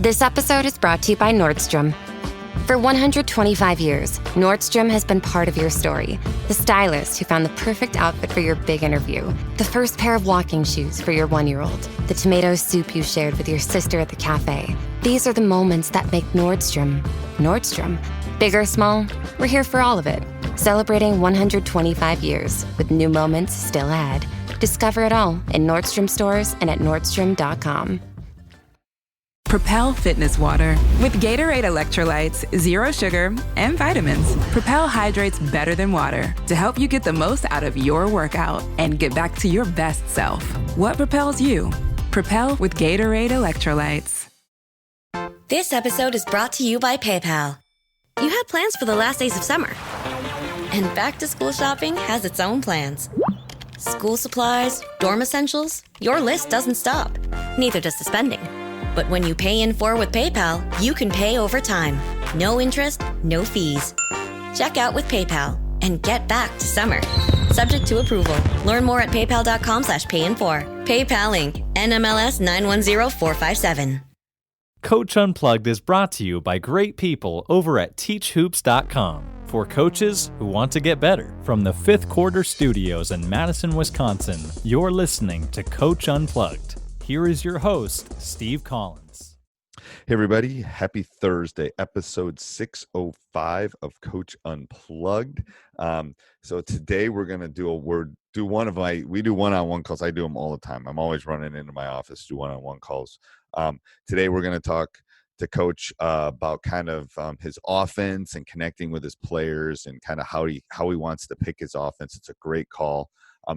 This episode is brought to you by Nordstrom. For 125 years, Nordstrom has been part of your story. The stylist who found the perfect outfit for your big interview. The first pair of walking shoes for your 1-year-old. The tomato soup you shared with your sister at the cafe. These are the moments that make Nordstrom, Nordstrom. Big or small, we're here for all of it. Celebrating 125 years with new moments still ahead. Discover it all in Nordstrom stores and at Nordstrom.com. Propel Fitness Water. With Gatorade electrolytes, zero sugar, and vitamins, Propel hydrates better than water to help you get the most out of your workout and get back to your best self. What propels you? Propel with Gatorade electrolytes. This episode is brought to you by PayPal. You had plans for the last days of summer. And back-to-school shopping has its own plans. School supplies, dorm essentials, your list doesn't stop. Neither does the spending. But when you pay in 4 with PayPal, you can pay over time. No interest, no fees. Check out with PayPal and get back to summer. Subject to approval. Learn more at paypal.com/payin4. PayPal Inc. NMLS 910457. Coach Unplugged is brought to you by great people over at teachhoops.com for coaches who want to get better. From the Fifth Quarter Studios in Madison, Wisconsin, you're listening to Coach Unplugged. Here is your host, Steve Collins. Hey, everybody. Happy Thursday, episode 605 of Coach Unplugged. So today we're going to we do one-on-one calls. I do them all the time. I'm always running into my office, do one-on-one calls. Today we're going to talk to Coach about kind of his offense and connecting with his players and kind of how he wants to pick his offense. It's a great call. I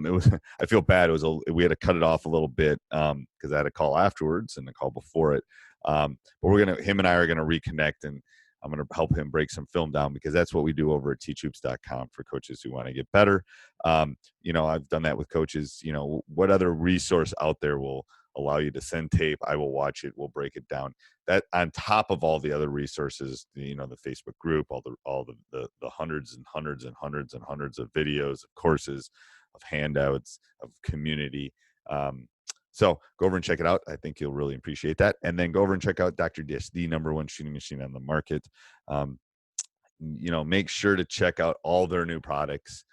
feel bad. We had to cut it off a little bit because I had a call afterwards and a call before it. But him and I are going to reconnect, and I'm going to help him break some film down because that's what we do over at teachhoops.com for coaches who want to get better. I've done that with coaches. What other resource out there will allow you to send tape? I will watch it. We'll break it down. That on top of all the other resources, the Facebook group, all the hundreds and hundreds and hundreds and hundreds of videos, of courses, of handouts, of community. So go over and check it out. I think you'll really appreciate that. And then go over and check out Dr. Dish, the #1 shooting machine on the market. Make sure to check out all their new products.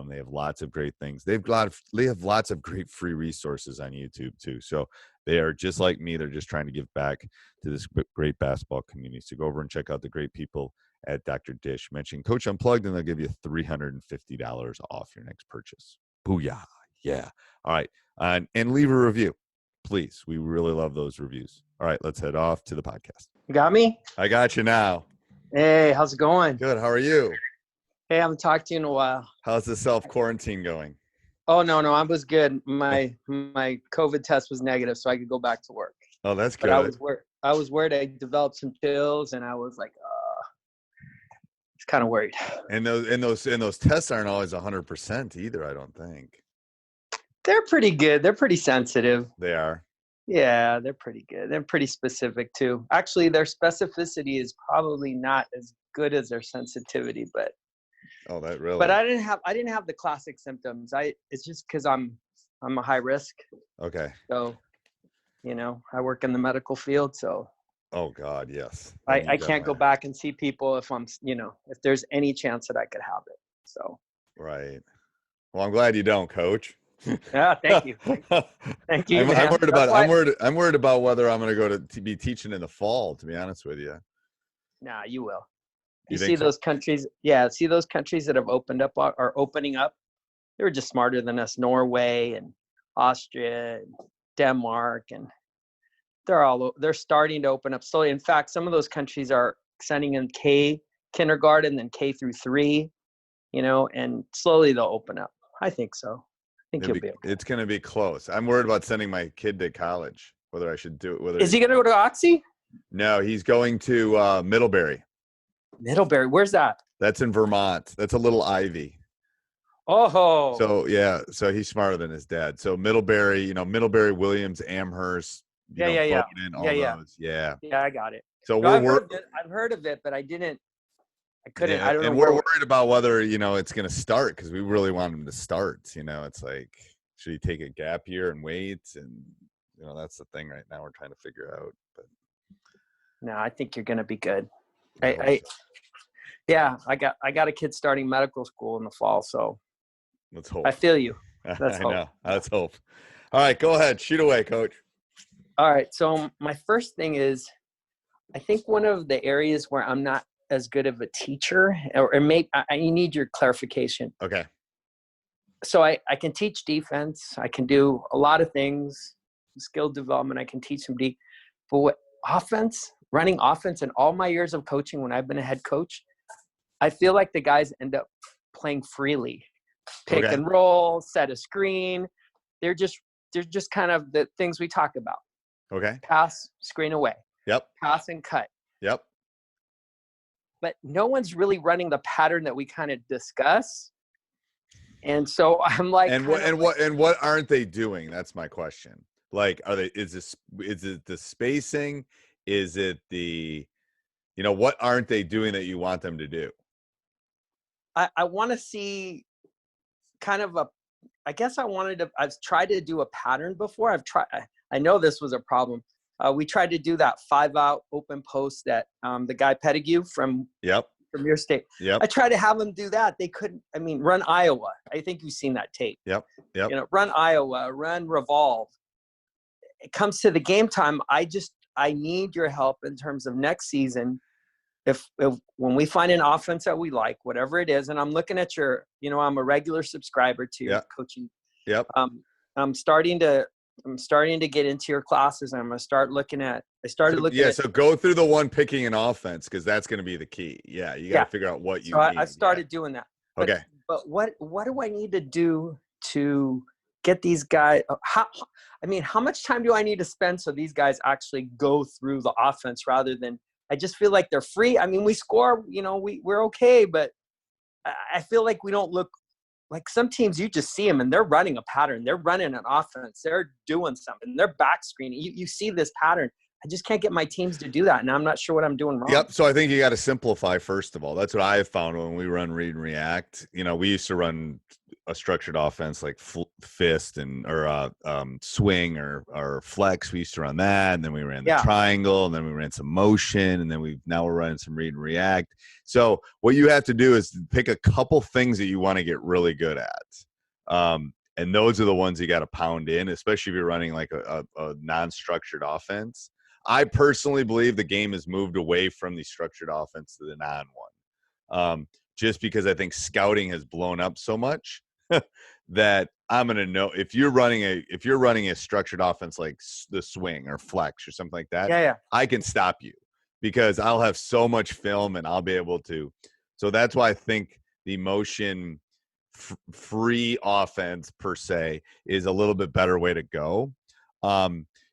They have lots of great things. They have lots of great free resources on YouTube too. So they are just like me. They're just trying to give back to this great basketball community. So go over and check out the great people at Dr. Dish. Mention Coach Unplugged and they'll give you $350 off your next purchase. Booyah. Yeah. All right. And leave a review, please. We really love those reviews. All right. Let's head off to the podcast. You got me? I got you now. Hey, how's it going? Good. How are you? Hey, I haven't talked to you in a while. How's the self-quarantine going? Oh, no, I was good. My COVID test was negative, so I could go back to work. Oh, that's good. But I was worried. I developed some chills, and I was like, it's kind of worried. And those tests aren't always 100% either, I don't think. They're pretty good. They're pretty sensitive. They are. Yeah, they're pretty good. They're pretty specific too. Actually, their specificity is probably not as good as their sensitivity, but. Oh, that really. But I didn't have the classic symptoms. It's just because I'm a high risk. Okay. So, I work in the medical field, so. Oh God, yes. I can't go back and see people if if there's any chance that I could have it. So. Right. Well, I'm glad you don't, Coach. Yeah, thank you. Thank you. I'm worried about whether I'm going to go to be teaching in the fall. To be honest with you. Nah, you will. You think see so? Those countries? Yeah, see those countries that have opened up or are opening up. They were just smarter than us. Norway and Austria, and Denmark, and they're starting to open up slowly. In fact, some of those countries are sending in kindergarten, then K through 3. And slowly they'll open up. I think so. I think you'll be okay. It's going to be close. I'm worried about sending my kid to college, whether I should do it. Is he going to go to Oxy? No, he's going to Middlebury. Middlebury, where's that? That's in Vermont. That's a little Ivy. Oh. So, yeah. So he's smarter than his dad. So Middlebury, Middlebury, Williams, Amherst. Yeah. Those. Yeah. Yeah, I got it. So I've heard of it, but I couldn't. Yeah, I don't know. And we're worried about whether, it's going to start because we really want him to start. It's like, should he take a gap year and wait? And, that's the thing right now we're trying to figure out. But No, I think you're going to be good. I hope I so. yeah, I got a kid starting medical school in the fall, so Let's hope. I feel you. Let's I hope. know. Let's hope. All right, go ahead. Shoot away, Coach. All right. So my first thing is, I think one of the areas where I'm not as good of a teacher, or maybe you need your clarification. Okay. So I can teach defense. I can do a lot of things, skill development. I can teach some deep, but what running offense in all my years of coaching, when I've been a head coach, I feel like the guys end up playing freely, pick Okay. and roll, set a screen. They're just kind of the things we talk about. Okay. Pass, screen away, Yep. pass and cut. Yep. But no one's really running the pattern that we kind of discuss. And so I'm like, And what aren't they doing? That's my question. Like, is it the spacing? Is it what aren't they doing that you want them to do? I want to see kind of I've tried to do a pattern before. I know this was a problem. We tried to do that 5-out open post that the guy Pettigrew from your state. Yep. I tried to have them do that. They couldn't. I mean, run Iowa. I think you've seen that tape. Yep. Run Iowa, run revolve. It comes to the game time. I need your help in terms of next season. If when we find an offense that we like, whatever it is, and I'm looking at I'm a regular subscriber to your coaching. Yep. I'm starting to get into your classes. And I'm going to start looking at. So go through the one picking an offense, because that's going to be the key. Yeah, you got to figure out what you need. I started doing that. Okay. But what do I need to do to get these guys? How much time do I need to spend so these guys actually go through the offense rather than I just feel like they're free? I mean, we score, we're okay, but I feel like we don't look like some teams. You just see them and they're running a pattern. They're running an offense. They're doing something. They're back screening. You see this pattern. I just can't get my teams to do that, and I'm not sure what I'm doing wrong. Yep. So I think you got to simplify first of all. That's what I have found when we run read and react. We used to run a structured offense like fist or swing or flex. We used to run that, and then we ran the triangle, and then we ran some motion, and then we're running some read and react. So what you have to do is pick a couple things that you want to get really good at. And those are the ones you got to pound in, especially if you're running like a non-structured offense. I personally believe the game has moved away from the structured offense to the non-one, just because I think scouting has blown up so much that I'm going to know if you're running a structured offense like the swing or flex or something like that. I can stop you because I'll have so much film and I'll be able to. So that's why I think the motion free offense per se is a little bit better way to go.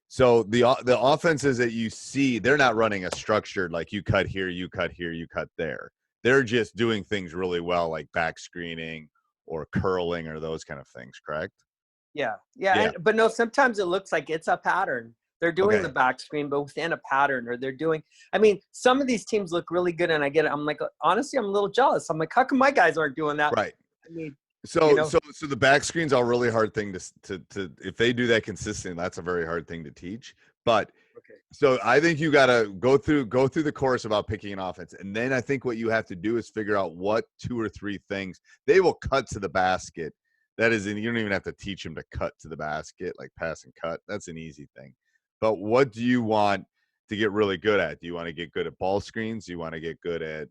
So the offenses that you see, they're not running a structured like you cut here, you cut here, you cut there. They're just doing things really well, like back screening or curling or those kind of things, correct? Yeah. But no, sometimes it looks like it's a pattern. They're doing the back screen, but within a pattern, or they're doing – I mean, some of these teams look really good, and I get it. I'm like, honestly, I'm a little jealous. I'm like, how come my guys aren't doing that? Right. I mean – So the back screen's a really hard thing to if they do that consistently, that's a very hard thing to teach. But so I think you got to go through the course about picking an offense, and then I think what you have to do is figure out what 2 or 3 things they will cut to the basket. That is, you don't even have to teach them to cut to the basket, like pass and cut. That's an easy thing. But what do you want to get really good at? Do you want to get good at ball screens? Do you want to get good at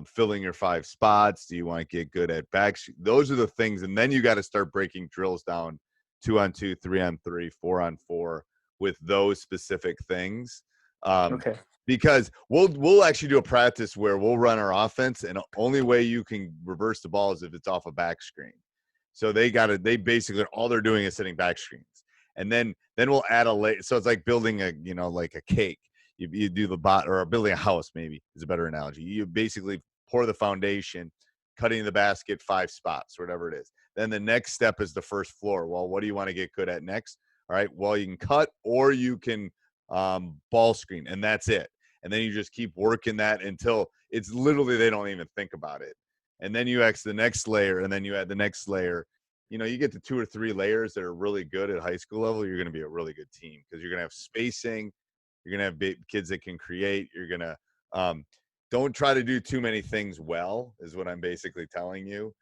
filling your 5 spots? Do you want to get good at back? Those are the things. And then you got to start breaking drills down 2-on-2, 3-on-3, 4-on-4 with those specific things. Because we'll actually do a practice where we'll run our offense, and the only way you can reverse the ball is if it's off a back screen. So they basically all they're doing is setting back screens. And then we'll add a layer. So it's like building like a cake. You do the or building a house, maybe is a better analogy. You basically pour the foundation, cutting the basket 5 spots, whatever it is. Then the next step is the first floor. Well, what do you want to get good at next? All right. Well, you can cut or you can ball screen, and that's it. And then you just keep working that until it's literally they don't even think about it. And then you add the next layer, and then you add the next layer. You get to 2 or 3 layers that are really good at high school level, you're going to be a really good team because you're going to have spacing. You're gonna have kids that can create. You're gonna don't try to do too many things well, is what I'm basically telling you.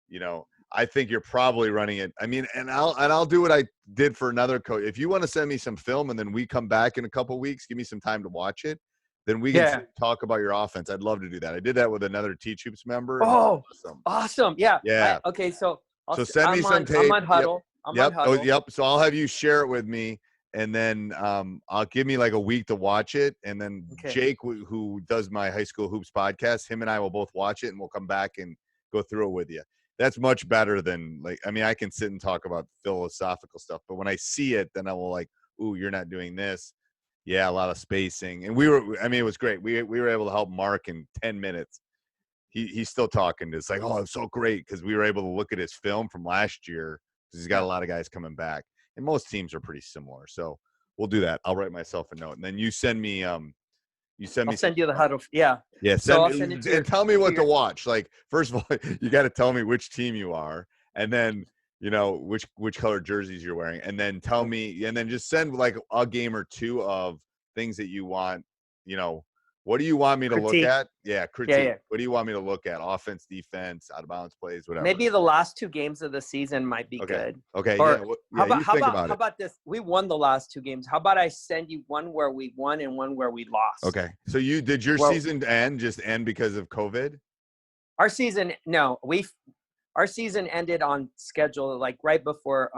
You know, I think you're probably running it. I mean, and I'll do what I did for another coach. If you want to send me some film and then we come back in a couple of weeks, give me some time to watch it, then we can talk about your offense. I'd love to do that. I did that with another Teach Hoops member. Oh, awesome. Yeah. Yeah. Okay. So send me some tape. I'm on Huddle. Yep. I'm on Huddle. Oh, yep. So I'll have you share it with me, and then I'll give me like a week to watch it, and then Jake, who does my high school hoops podcast, him and I will both watch it, and we'll come back and go through it with you. That's much better than I can sit and talk about philosophical stuff, but when I see it, then I will ooh, you're not doing this. Yeah, a lot of spacing, and it was great. We were able to help Mark in 10 minutes. He's still talking. It's like, oh, it's so great because we were able to look at his film from last year because he's got a lot of guys coming back, and most teams are pretty similar. So we'll do that. I'll write myself a note, and then you send me. I'll send you the Huddle. Yeah. Yeah. And tell me what to watch. Like, first of all, you got to tell me which team you are, and then which color jerseys you're wearing, and then tell me, and then just send like a game or two of things that you want. What do you want me to look at? Yeah, critique. Yeah. What do you want me to look at? Offense, defense, out of bounds plays, whatever. Maybe the last 2 games of the season might be good. Okay. Or how about this? We won the last 2 games. How about I send you one where we won and one where we lost? Okay. So did your season end because of COVID? Our season ended on schedule, like right before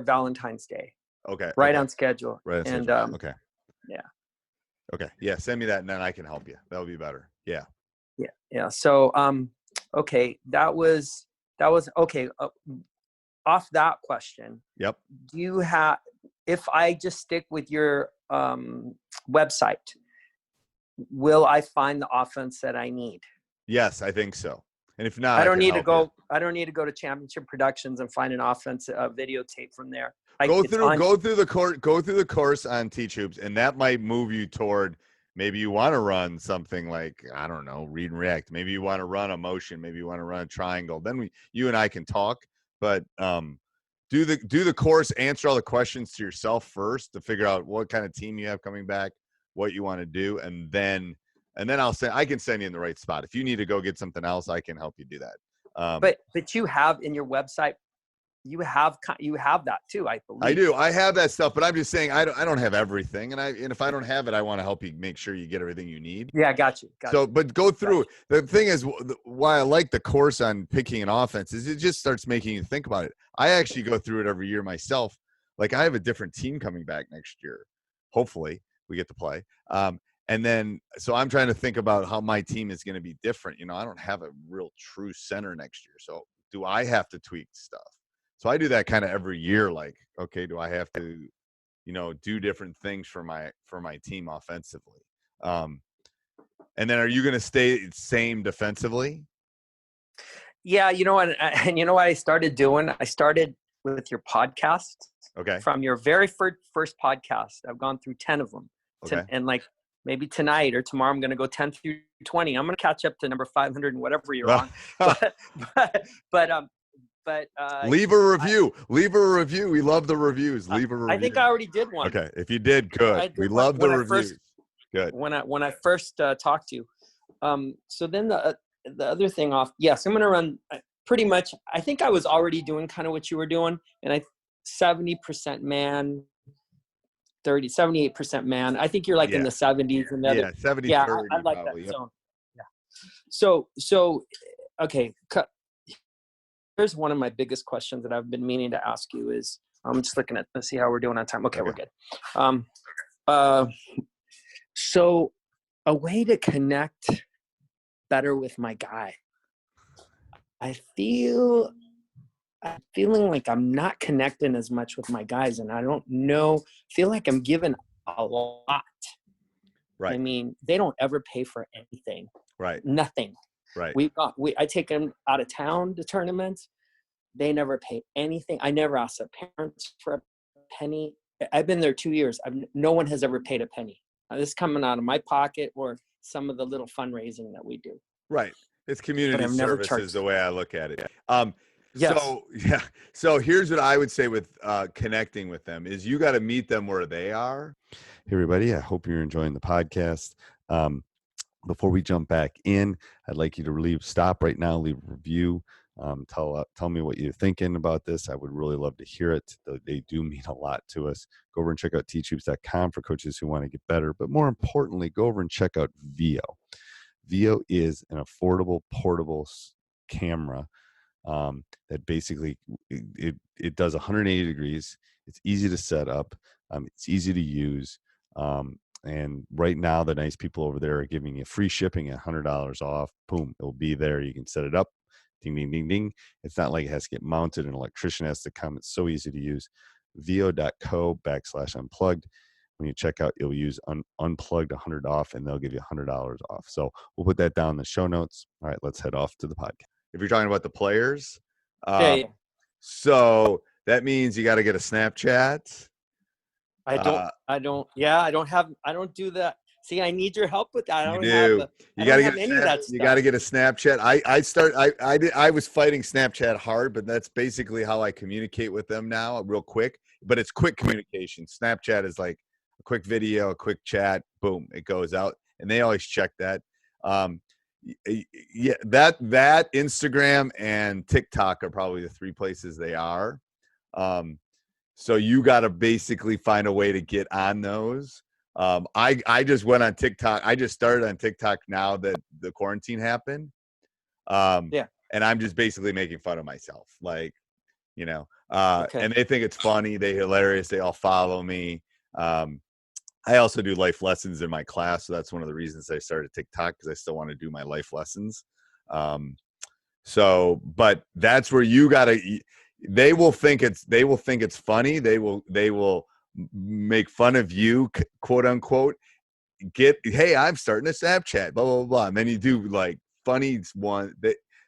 Valentine's Day. Okay. Right on schedule. Right. And okay. Yeah. Okay. Yeah. Send me that and then I can help you. That would be better. Yeah. Yeah. Yeah. So, okay. That was okay. Off that question. Yep. Do you have, if I just stick with your website, will I find the offense that I need? Yes, I think so. And if not, I don't need to go to Championship Productions and find an offense videotape from there. Go through the course on Teach Hoops, and that might move you toward maybe you want to run something like, I don't know, read and react. Maybe you want to run a motion. Maybe you want to run a triangle. Then you and I can talk. But do the course, answer all the questions to yourself first to figure out what kind of team you have coming back, what you want to do, and then I can send you in the right spot. If you need to go get something else, I can help you do that. But you have in your website, you have that too, I believe. I do. I have that stuff, but I'm just saying I don't have everything, and if I don't have it, I want to help you make sure you get everything you need. Yeah, got you. But go through. The thing is, why I like the course on picking an offense is it just starts making you think about it. I actually go through it every year myself. Like I have a different team coming back next year. Hopefully, we get to play. And then, so I'm trying to think about how my team is going to be different. I don't have a real true center next year. So do I have to tweak stuff? So I do that kind of every year. Like, okay, do I have to, do different things for my team offensively? And then are you going to stay same defensively? Yeah. You know what I started doing? I started with your podcast. Okay. From your very first podcast. I've gone through 10 of them. Okay. And like, maybe tonight or tomorrow, I'm going to go 10 through 20. I'm going to catch up to number 500 and whatever you're on. But leave a review. Leave a review. We love the reviews. Leave a review. I think I already did one. Okay, if you did, good. We love the reviews. Good. When I first talked to you. So then the other thing off. Yes, I'm going to run pretty much. I think I was already doing kind of what you were doing, and 70% man. 78% man. I think you're like in the 70s and 70. Yeah, 30, I like probably, that zone. Yeah. So okay. Here's one of my biggest questions that I've been meaning to ask you is I'm just looking at let's see how we're doing on time. Okay, we're good. So a way to connect better with my guy. I'm feeling like I'm not connecting as much with my guys, and I don't know. Feel like I'm giving a lot. Right. I mean, they don't ever pay for anything. Right. Nothing. Right. I take them out of town to tournaments. They never pay anything. I never ask their parents for a penny. I've been there 2 years. No one has ever paid a penny. This is coming out of my pocket or some of the little fundraising that we do. Right. It's community service is the way I look at it. Yes. So, yeah. So here's what I would say with connecting with them is you got to meet them where they are. Hey, everybody. I hope you're enjoying the podcast. Before we jump back in, I'd like you to stop right now, leave a review. Tell me what you're thinking about this. I would really love to hear it. They do mean a lot to us. Go over and check out teachhoops.com for coaches who want to get better. But more importantly, go over and check out Veo. Veo is an affordable, portable camera that basically it does 180 degrees. It's easy to set up. It's easy to use. And right now, the nice people over there are giving you free shipping at $100 off. Boom, it'll be there. You can set it up. Ding, ding, ding, ding. It's not like it has to get mounted. An electrician has to come. It's so easy to use. Veo.co/unplugged. When you check out, you'll use unplugged 100 off, and they'll give you $100 off. So we'll put that down in the show notes. All right, let's head off to the podcast. If you're talking about the players, Yeah. So that means you got to get a Snapchat. I don't do that. See, I need your help with that. You got to get any of that stuff. You got to get a Snapchat. I was fighting Snapchat hard, but that's basically how I communicate with them now, real quick. But it's quick communication. Snapchat is like a quick video, a quick chat, boom, it goes out, and they always check that. Yeah, that Instagram and TikTok are probably the three places they are. So you got to basically find a way to get on those. I just went on TikTok. I just started on TikTok now that the quarantine happened. And I'm just basically making fun of myself, like, and they think it's funny. They're hilarious. They all follow me. I also do life lessons in my class. So that's one of the reasons I started TikTok, because I still want to do my life lessons. But that's where you got to, they will think it's funny. They will make fun of you, quote unquote, hey, I'm starting a Snapchat, blah, blah, blah. And then you do like funny one.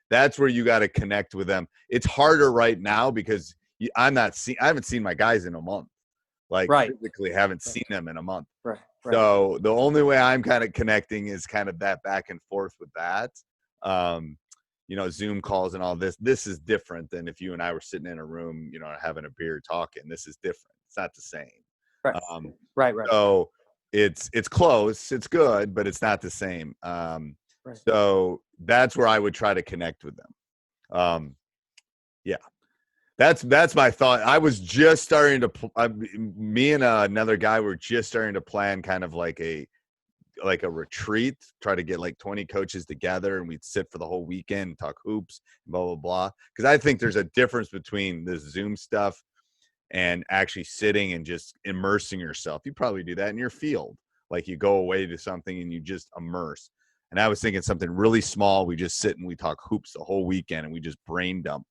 That's where you got to connect with them. It's harder right now because I haven't seen my guys in a month. Physically haven't seen them in a month. Right. So the only way I'm kind of connecting is kind of that back and forth with that. Zoom calls and all this. This is different than if you and I were sitting in a room, having a beer talking. This is different. It's not the same. Right. Right. So it's close. It's good, but it's not the same. So that's where I would try to connect with them. That's my thought. I was just starting to, me and another guy were just starting to plan kind of like a retreat, try to get like 20 coaches together, and we'd sit for the whole weekend and talk hoops, blah, blah, blah. Because I think there's a difference between this Zoom stuff and actually sitting and just immersing yourself. You probably do that in your field. Like you go away to something and you just immerse. And I was thinking something really small. We just sit and we talk hoops the whole weekend and we just brain dump.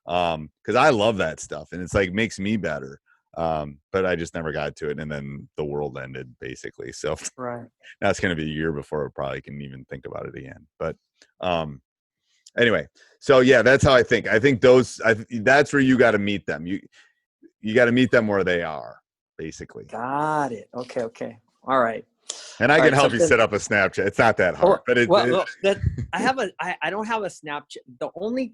Because I love that stuff and it's like makes me better. But I just never got to it, and then the world ended basically. So now it's going to be a year before I probably can even think about it again. But anyway, so yeah, that's how I think. I think that's where you got to meet them. You got to meet them where they are, basically. Got it. Okay. All right. And I can help you set up a Snapchat. It's not that hard, but I don't have a Snapchat.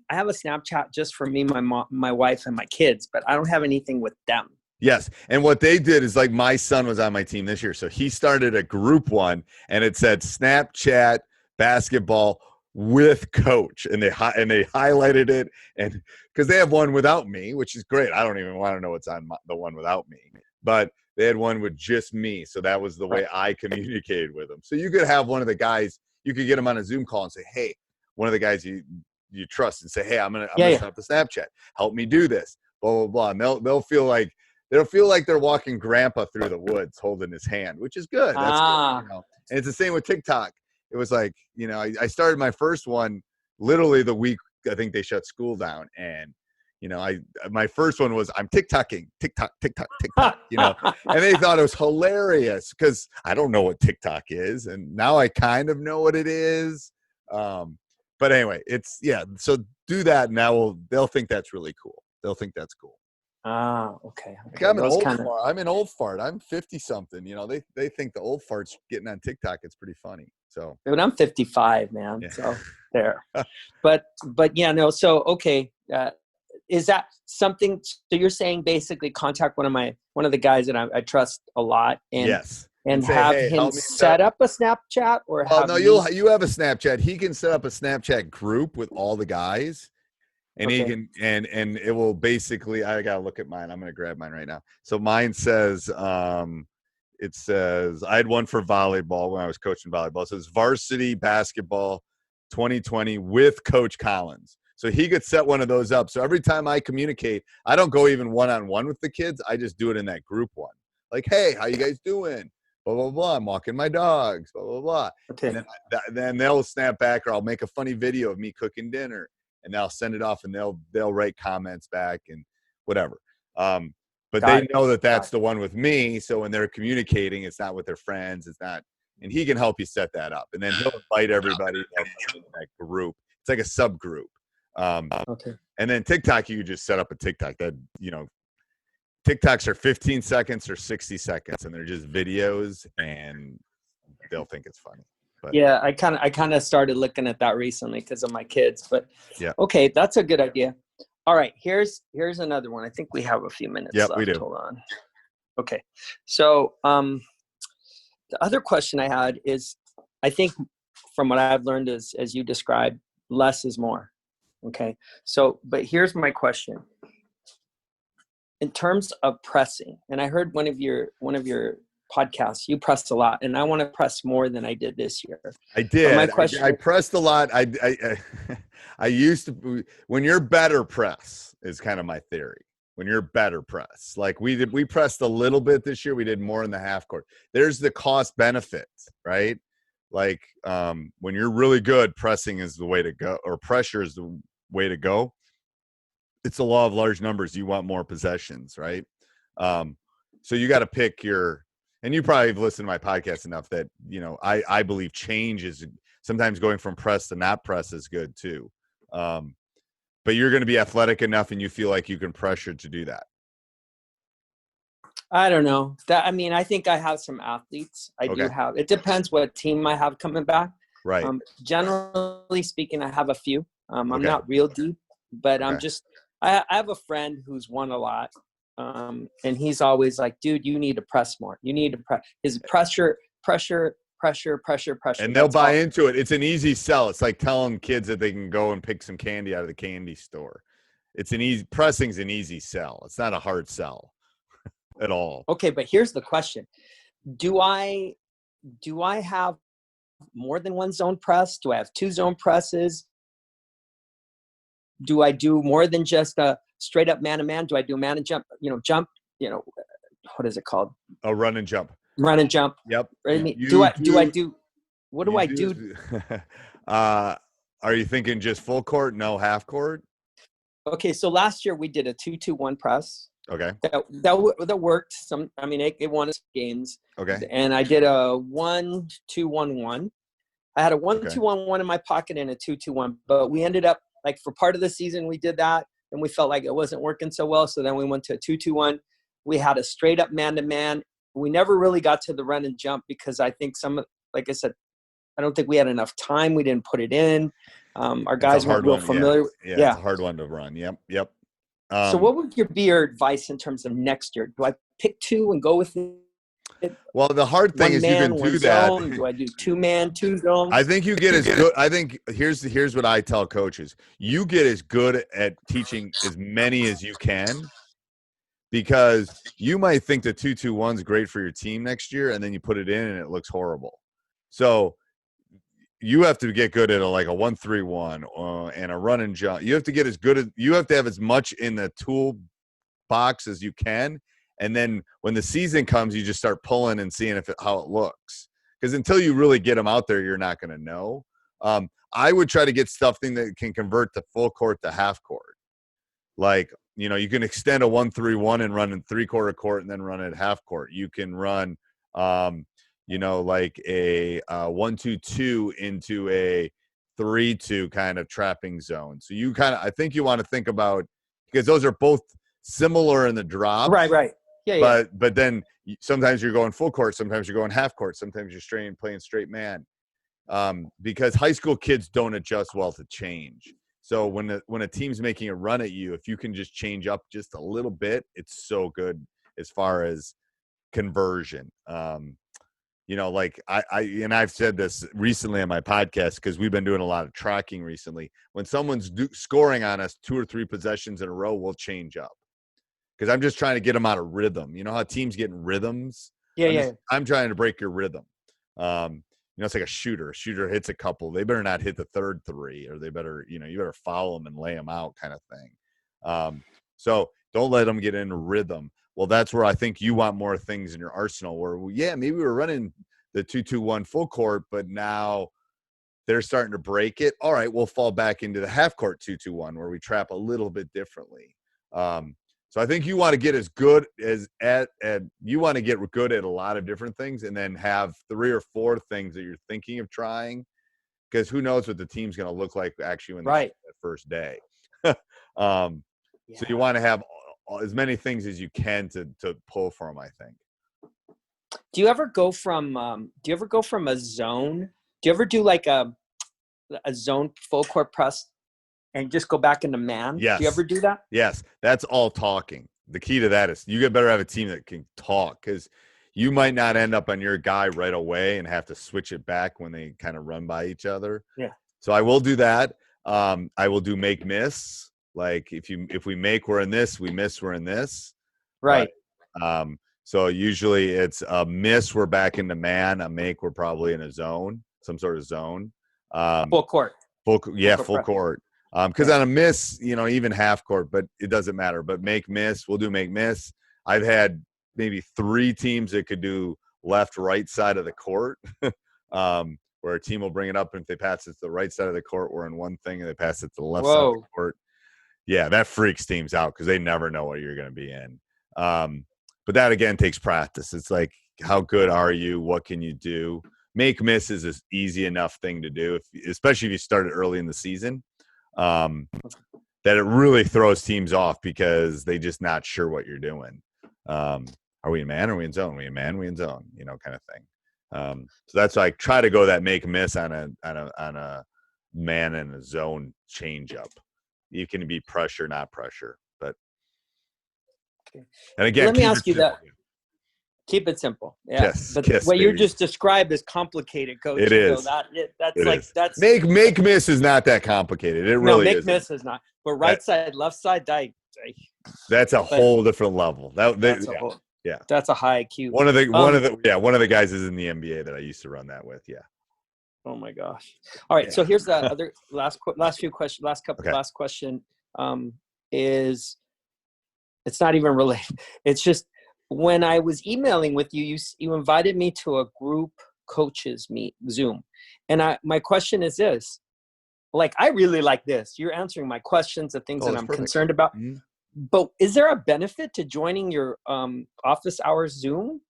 I have a Snapchat just for me, my mom, my wife, and my kids, but I don't have anything with them. Yes. And what they did is, like, my son was on my team this year. So he started a group one and it said Snapchat basketball with coach. And they highlighted it. And because they have one without me, which is great. I don't even want to know what's on the one without me, but they had one with just me. So that was the way I communicated with them. So you could have one of the guys, you could get them on a Zoom call and say, hey, one of the guys you trust, and say, hey, I'm going to set up the Snapchat. Help me do this, blah, blah, blah. And they'll feel like they're walking grandpa through the woods holding his hand, which is good. That's good, And it's the same with TikTok. It was like, I started my first one literally the week I think they shut school down. And, my first one was I'm TikToking, TikTok, and they thought it was hilarious because I don't know what TikTok is. And now I kind of know what it is. But anyway, so do that. And now they'll think that's really cool. They'll think that's cool. Okay. I'm an old fart. I'm 50 something. They think the old fart's getting on TikTok. It's pretty funny. So, but I'm 55, man. Yeah. So there. But yeah, no. So okay. is that something? So you're saying basically contact one of the guys that I trust a lot, and Yes. and say, have hey, him help me set up a Snapchat, or Well, have no, me- you have a Snapchat. He can set up a Snapchat group with all the guys, and he Okay. can and it will basically. I gotta look at mine. I'm gonna grab mine right now. So mine says, it says I had one for volleyball when I was coaching volleyball. It says varsity basketball 2020 with Coach Collins. So he could set one of those up. So every time I communicate, I don't go even one-on-one with the kids. I just do it in that group one. Like, hey, how you guys doing? Blah, blah, blah. I'm walking my dogs, blah, blah, blah. Okay. And then they'll snap back, or I'll make a funny video of me cooking dinner, and they'll send it off, and they'll write comments back and whatever. But they know that that's the one with me. So when they're communicating, it's not with their friends. It's not, and he can help you set that up. And then he'll invite everybody in that group. It's like a subgroup. Okay. And then TikTok, you could just set up a TikTok that, TikToks are 15 seconds or 60 seconds, and they're just videos, and they'll think it's funny. But Yeah, I kind of started looking at that recently because of my kids. But yeah, okay, that's a good idea. All right, here's another one. I think we have a few minutes Yep, left. we do. Hold on. Okay, so the other question I had is, I think from what I've learned is, as you described, less is more. Okay, so but here's my question. In terms of pressing, and I heard one of your podcasts, you pressed a lot, and I want to press more than I did this year. I did. But my question, I pressed a lot. I used to. When you're better, press is kind of my theory. When you're better, press. Like we pressed a little bit this year. We did more in the half court. There's the cost benefit, right? Like when you're really good, pressing is the way to go, or pressure is the way to go. It's the law of large numbers. You want more possessions, right? So you got to pick your, and you probably have listened to my podcast enough that, I believe change is sometimes going from press to not press is good too. But you're going to be athletic enough and you feel like you can pressure to do that. I don't know. I think I have some athletes. I do have. It depends what team I have coming back. Right. Generally speaking, I have a few. I'm not real deep, but I'm just. I have a friend who's won a lot, and he's always like, "Dude, you need to press more. You need to press." His pressure. And they'll buy into it. It's an easy sell. It's like telling kids that they can go and pick some candy out of the candy store. Pressing's an easy sell. It's not a hard sell at all. Okay, but here's the question. Do I have more than one zone press? Do I have two zone presses? Do I do more than just a straight up man-to-man? Do I do man and jump, what is it called? A run and jump. Run and jump. Yep. What do I do? Are you thinking just full court, no half court? Okay, so last year we did a 2-2-1 press. Okay. That worked. It won us games. Okay. And I did a 1-2-1-1. I had a 1-2-1-1 in my pocket and a 2-2-1, but we ended up, like, for part of the season we did that, and we felt like it wasn't working so well, so then we went to a 2-2-1. We had a straight up man-to-man. We never really got to the run and jump because I think like I said, I don't think we had enough time. We didn't put it in. Our guys weren't real familiar. Yeah, it's a hard one to run. Yep. So what would be your advice in terms of next year? Do I pick two and go with it? Well, the hard thing is you can do that. Zone? Do I do 2-man, 2 zones? I think you get as good. I think here's what I tell coaches. You get as good at teaching as many as you can, because you might think the 2-2-1 is great for your team next year, and then you put it in and it looks horrible. So you have to get good at a 1-3-1 and a run and jump. You have to get you have to have as much in the toolbox as you can. And then when the season comes, you just start pulling and seeing how it looks. Because until you really get them out there, you're not going to know. I would try to get something that can convert to full court to half court. Like, you can extend a 1-3-1 and run in 3/4 court and then run at half court. You can run, like a 1-2-2 into a 3-2 kind of trapping zone. So I think you want to think about, because those are both similar in the drop. Right. Yeah. But then sometimes you're going full court, sometimes you're going half court, sometimes you're playing straight man. Because high school kids don't adjust well to change. So when a team's making a run at you, if you can just change up just a little bit, it's so good as far as conversion. Like I've said this recently on my podcast because we've been doing a lot of tracking recently. When someone's scoring on us 2 or 3 possessions in a row, we'll change up because I'm just trying to get them out of rhythm. You know how teams get in rhythms? I'm trying to break your rhythm. It's like a shooter. A shooter hits a couple. They better not hit the third 3, or they better, you better foul them and lay them out, kind of thing. So don't let them get into rhythm. Well, that's where I think you want more things in your arsenal where, maybe we're running the 2-2-1 full court, but now they're starting to break it. All right, we'll fall back into the half court 2-2-1 where we trap a little bit differently. So I think you want to get as good as you want to get good at a lot of different things and then have 3 or 4 things that you're thinking of trying, because who knows what the team's going to look like actually when they play that first day. So you want to have as many things as you can to pull from, I think. Do you ever go from a zone? Do you ever do like a zone full court press and just go back into man? Yes. Do you ever do that? Yes. That's all talking. The key to that is you better have a team that can talk, because you might not end up on your guy right away and have to switch it back when they kind of run by each other. Yeah. So I will do that. I will do make miss. Like if we make, we're in this, we miss, we're in this. Right. But, so usually it's a miss, we're back into man. A make, we're probably in a zone, some sort of zone. Full court. Full court. Because on a miss, even half court, but it doesn't matter. But make miss, we'll do make miss. I've had maybe 3 teams that could do left, right side of the court, where a team will bring it up, and if they pass it to the right side of the court, we're in one thing, and they pass it to the left side of the court. Yeah, that freaks teams out because they never know what you're going to be in. But that, again, takes practice. It's like, how good are you? What can you do? Make miss is an easy enough thing to do, especially if you started early in the season, that it really throws teams off because they just not sure what you're doing. Are we in man? Are we in zone? Are we in man? Are we in zone? Kind of thing. So that's why I try to go that make miss on a man and a zone change up. You can be pressure, not pressure. But and again, let me ask you that. Keep it simple. Yeah. Yes, but what you just described is complicated, Coach. It is. That's make miss is not that complicated. It really make isn't. Miss is not. But right side, left side, that's a whole different level. That's a high IQ. One of the guys is in the NBA that I used to run that with. Yeah. Oh my gosh. All right. Yeah. So here's the other last question. Is it's not even related. It's just when I was emailing with you, you invited me to a group coaches meet Zoom. And my question is this, like, I really like this. You're answering my questions, the things that I'm concerned about. Mm-hmm. But is there a benefit to joining your office hours Zoom?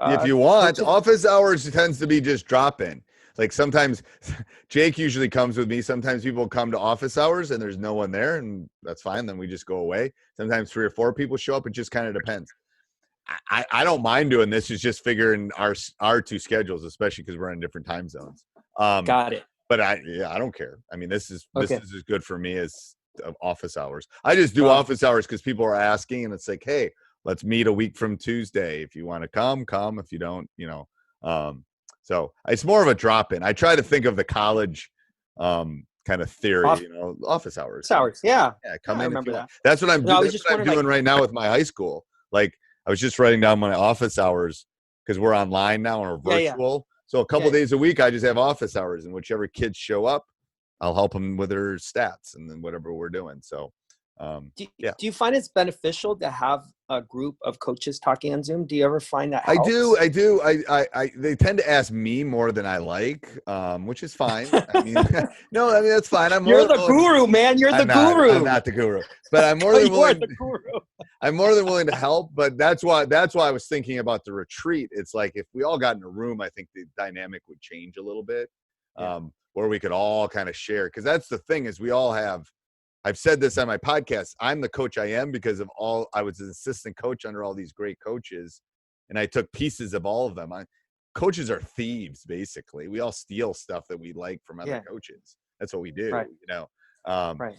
If you want, office hours tends to be just drop in. Like sometimes Jake usually comes with me. Sometimes people come to office hours and there's no one there, and that's fine. Then we just go away. Sometimes 3 or 4 people show up. It just kind of depends. I don't mind doing this. It's just figuring our 2 schedules, especially because we're in different time zones. Got it. But I don't care. I mean, this is as good for me as office hours. I just do office hours because people are asking, and it's like, hey, let's meet a week from Tuesday. If you want to come. If you don't, So it's more of a drop-in. I try to think of the college kind of theory, office hours. Yeah. Yeah, come in. I remember that. That's what I'm doing right now with my high school. Like I was just writing down my office hours because we're online now and we're virtual. Yeah. So a couple days a week, I just have office hours, and whichever kids show up, I'll help them with their stats and then whatever we're doing. So, do you find it's beneficial to have a group of coaches talking on Zoom? Do you ever find that helps? I do. They tend to ask me more than I like, which is fine. I mean, that's fine. You're the guru, man. You're the guru. I'm not the guru, but I'm more than willing. I'm more than willing to help. But that's why I was thinking about the retreat. It's like if we all got in a room, I think the dynamic would change a little bit, where we could all kind of share. Because that's the thing is we all have. I've said this on my podcast. I'm the coach I am because of I was an assistant coach under all these great coaches, and I took pieces of all of them. Coaches are thieves, basically. We all steal stuff that we like from other coaches. That's what we do, Right.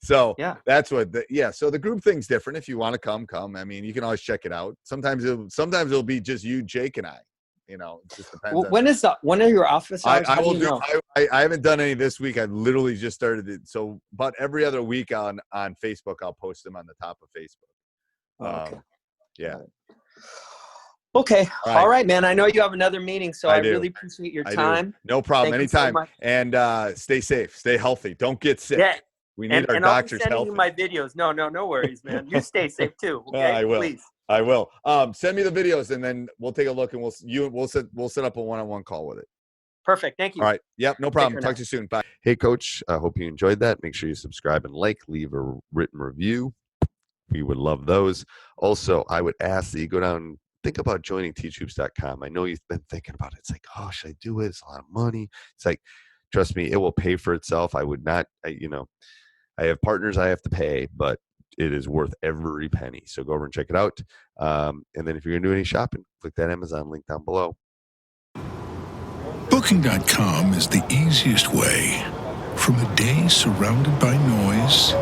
So Yeah. that's what. So the group thing's different. If you want to come. I mean, you can always check it out. Sometimes it'll be just you, Jake, and I. It just depends. When are your office hours? I How will do you know? I haven't done any this week. I literally just started it. So about every other week on Facebook, I'll post them on the top of Facebook. Okay. Yeah. Okay. All All right. right, man. I know you have another meeting, so I really appreciate your time. Do. No problem. Thank you so Anytime. much. And stay safe. Stay healthy. Don't get sick. Yeah. We need our and I'll be doctors sending helping. you my videos. No worries, man. You stay safe too. Okay. I will. Please. I will. Send me the videos, and then we'll take a look, and we'll set up a one-on-one call with it. Perfect. Thank you. All right. Yep. No problem. Talk now. to you soon. Bye. Hey, Coach. I hope you enjoyed that. Make sure you subscribe and leave a written review. We would love those. Also, I would ask that you go down and think about joining teachhoops.com. I know you've been thinking about it. It's like, oh, should I do it? It's a lot of money. It's like, trust me, it will pay for itself. I would not, I have partners I have to pay, but it is worth every penny. So go over and check it out. And then if you're going to do any shopping, click that Amazon link down below. Booking.com is the easiest way. From a day surrounded by noise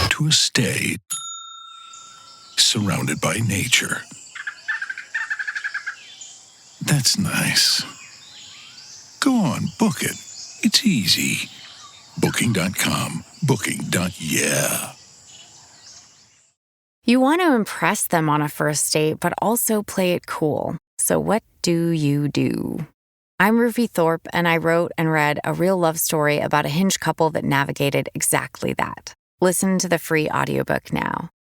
to a stay surrounded by nature. That's nice. Go on, book it. It's easy. Booking.com. Booking.yeah. You want to impress them on a first date, but also play it cool. So what do? I'm Rufi Thorpe, and I wrote and read a real love story about a Hinge couple that navigated exactly that. Listen to the free audiobook now